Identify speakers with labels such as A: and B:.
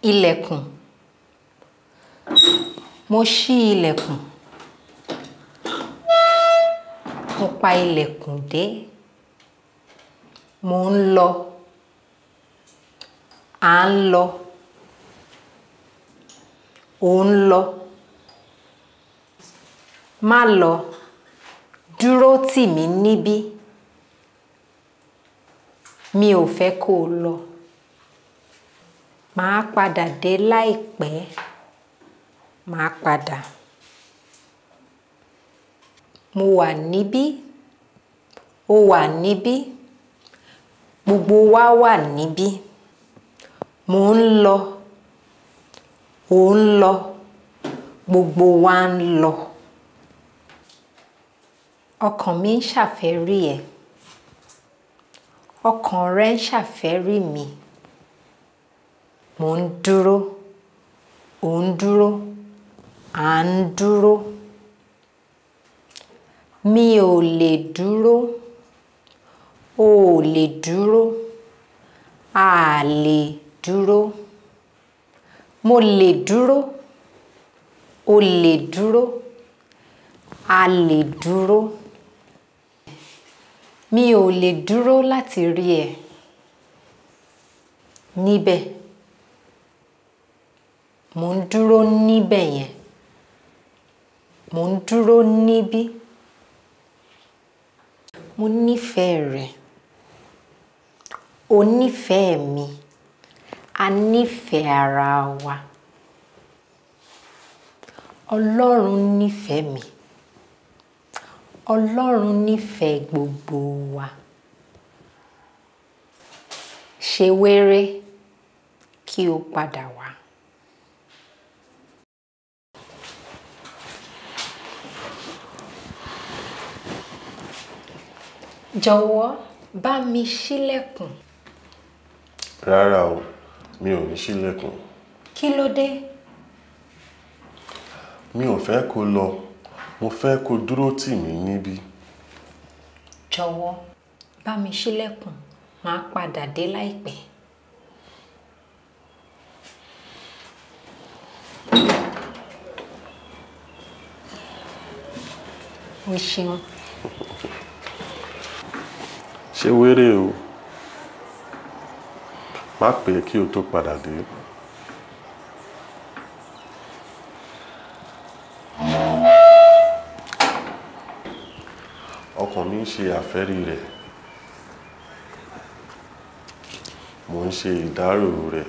A: Ilẹ̀kùn. Mo ṣí ilẹ̀kùn. Mo pa ilẹ̀kùn dé. Mo ń lọ. À ń lọ. Ò ń lọ. Má lọ. Dúró tì mí níbí. Mi ò fẹ́ kó lọ. Màá padà dé láìpẹ́. Màá padà. Mo wà níbí. Ó wà níbí. Gbogbo wa wà níbí. Mò ń lọ. Ò ń lọ. Gbogbo wa ń lọ. Ọkàn mi ń ṣàfẹ́rí ẹ. Ọkàn rẹ ń ṣàfẹ́rí mi. Mò ń dúró. Ò ń dúró. À ń dúró. Mi ò lè dúró. O ò lè dúró. A lè dúró. Mo lè dúró. O lè dúró. A lè dúró. Mi ò lè dúró láti rí ẹ. Níbẹ̀. Mò ń dúró níbẹ̀ yẹn. Mò ń dúró níbí. Mo nífẹ̀ẹ́ rẹ. O nífẹ̀ẹ́ mi. A nífẹ̀ẹ́ ara wa. Ọlọ́run nífẹ̀ẹ́ mi. Ọlọ́run nífẹ̀ẹ́ gbogbo wa. Ṣe wéré kí o padà wá. Jọ̀wọ́ bá mi ṣílẹ̀kùn.
B: Rárá o, mi ò ní ṣílẹ̀kùn.
A: Kí ló dé?
B: Mi ò fẹ́ kó lọ. Mo fẹ́ kó dúró tì mí níbí.
A: Jọ̀wọ́ bá mi ṣílẹ̀kùn. Màá padà dé láìpẹ́. O ṣeun.
B: Ṣe wéré o. Má pè kí o tó padà dé. Ọkàn mi ń ṣe àfẹ́rí rẹ̀. Mo ń ṣe ìdárò rẹ̀.